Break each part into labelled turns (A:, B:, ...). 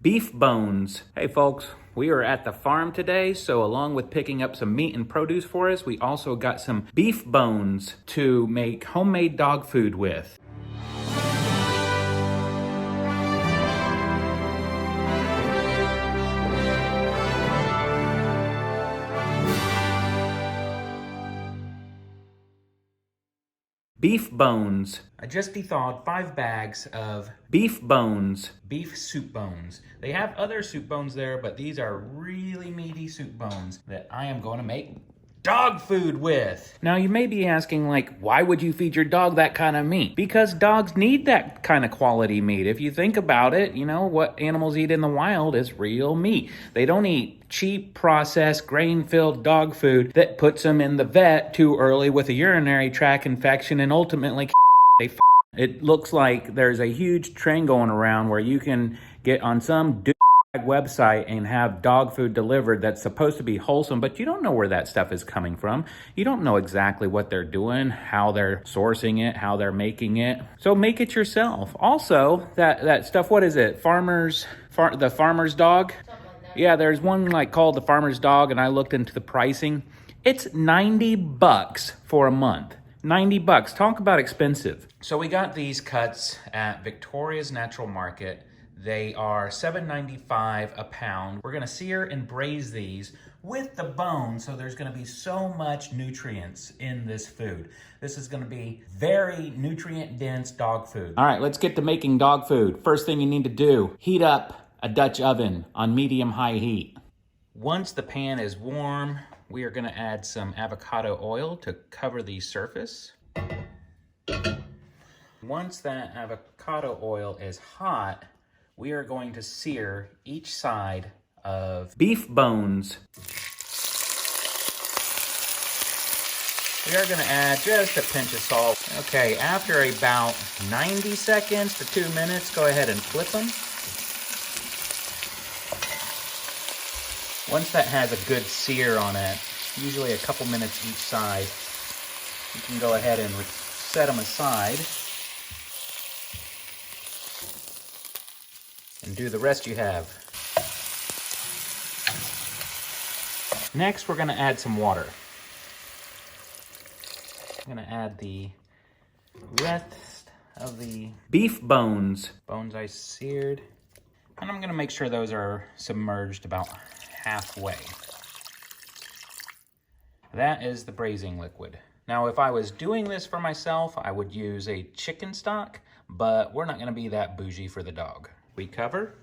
A: Beef bones. Hey folks, we are at the farm today, so along with picking up some meat and produce for us, we also got some beef bones to make homemade dog food with. Beef bones. I just thawed 5 bags of beef bones, beef soup bones. They have other soup bones there, but these are really meaty soup bones that I am going to make dog food with. Now you may be asking, like, why would you feed your dog that kind of meat? Because dogs need that kind of quality meat. If you think about it, you know, what animals eat in the wild is real meat. They don't eat cheap, processed, grain-filled dog food that puts them in the vet too early with a urinary tract infection and ultimately they It looks like there's a huge trend going around where you can get on some website and have dog food delivered that's supposed to be wholesome, but you don't know where that stuff is coming from. You don't know exactly what they're doing, how they're sourcing it, how they're making it. So make it yourself. Also, that stuff, what is it? The farmer's dog? Yeah, there's one like called the farmer's dog, and I looked into the pricing. It's $90 for a month. $90. Talk about expensive. So we got these cuts at Victoria's Natural Market. They are $7.95 a pound. We're gonna sear and braise these with the bone, so there's gonna be so much nutrients in this food. This is gonna be very nutrient-dense dog food. All right, let's get to making dog food. First thing you need to do, heat up a Dutch oven on medium-high heat. Once the pan is warm, we are gonna add some avocado oil to cover the surface. Once that avocado oil is hot, we are going to sear each side of beef bones. We are going to add just a pinch of salt. Okay, after about 90 seconds to 2 minutes, go ahead and flip them. Once that has a good sear on it, usually a couple minutes each side, you can go ahead and set them aside and do the rest you have. Next, we're gonna add some water. I'm gonna add the rest of the beef bones I seared, and I'm gonna make sure those are submerged about halfway. That is the braising liquid. Now, if I was doing this for myself, I would use a chicken stock, but we're not gonna be that bougie for the dog. We cover,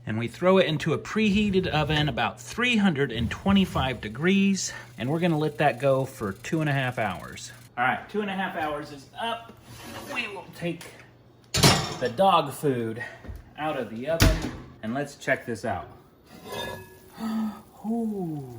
A: and we throw it into a preheated oven about 325 degrees, and we're gonna let that go for 2.5 hours. All right, 2.5 hours is up. We will take the dog food out of the oven, and let's check this out. Ooh.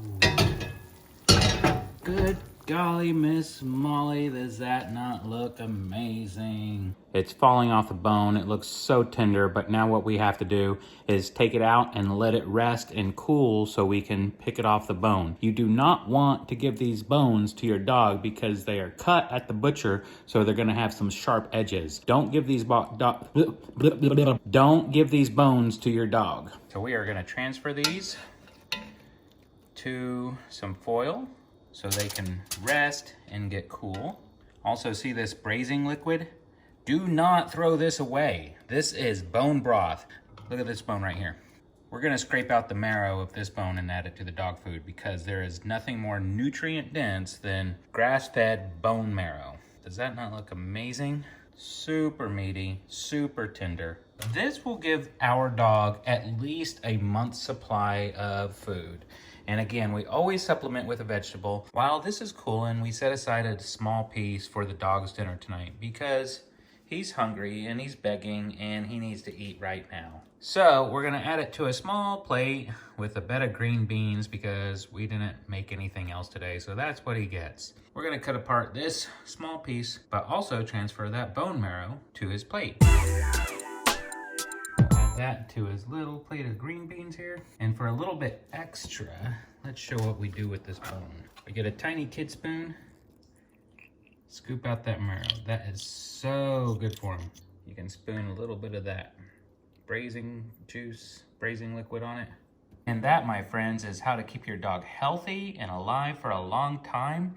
A: Good golly, Miss Molly, does that not look amazing? It's falling off the bone. It looks so tender, but now what we have to do is take it out and let it rest and cool so we can pick it off the bone. You do not want to give these bones to your dog because they are cut at the butcher, so they're gonna have some sharp edges. Don't give these don't give these bones to your dog. So we are gonna transfer these to some foil so they can rest and get cool. Also, see this braising liquid? Do not throw this away. This is bone broth. Look at this bone right here. We're gonna scrape out the marrow of this bone and add it to the dog food because there is nothing more nutrient dense than grass-fed bone marrow. Does that not look amazing? Super meaty, super tender. This will give our dog at least a month's supply of food. And again, we always supplement with a vegetable. While this is cooling, we set aside a small piece for the dog's dinner tonight because he's hungry and he's begging and he needs to eat right now. So we're gonna add it to a small plate with a bed of green beans because we didn't make anything else today, so that's what he gets. We're gonna cut apart this small piece, but also transfer that bone marrow to his plate. That to his little plate of green beans here. And for a little bit extra, let's show what we do with this bone. We get a tiny kid spoon, scoop out that marrow. That is so good for him. You can spoon a little bit of that braising juice, braising liquid on it. And that, my friends, is how to keep your dog healthy and alive for a long time.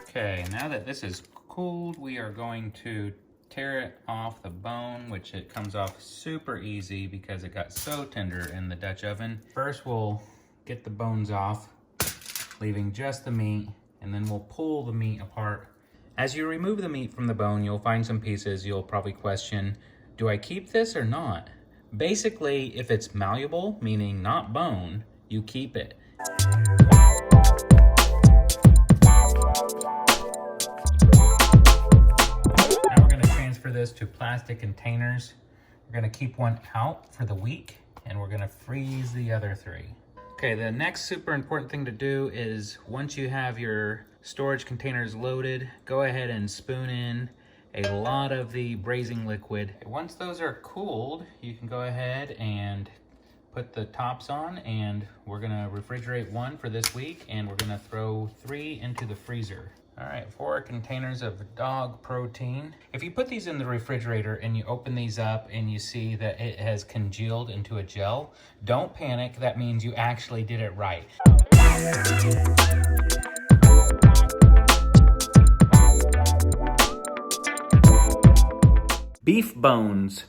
A: Okay, now that this is cooled, we are going to tear it off the bone, which it comes off super easy because it got so tender in the Dutch oven. First, we'll get the bones off, leaving just the meat, and then we'll pull the meat apart. As you remove the meat from the bone, you'll find some pieces you'll probably question, do I keep this or not? Basically, if it's malleable, meaning not bone, you keep it. This to plastic containers. We're going to keep one out for the week and we're going to freeze the other 3. Okay, the next super important thing to do is once you have your storage containers loaded, go ahead and spoon in a lot of the braising liquid. Once those are cooled, you can go ahead and put the tops on, and we're going to refrigerate 1 for this week and we're going to throw 3 into the freezer. All right, 4 containers of dog protein. If you put these in the refrigerator and you open these up and you see that it has congealed into a gel, don't panic. That means you actually did it right. Beef bones.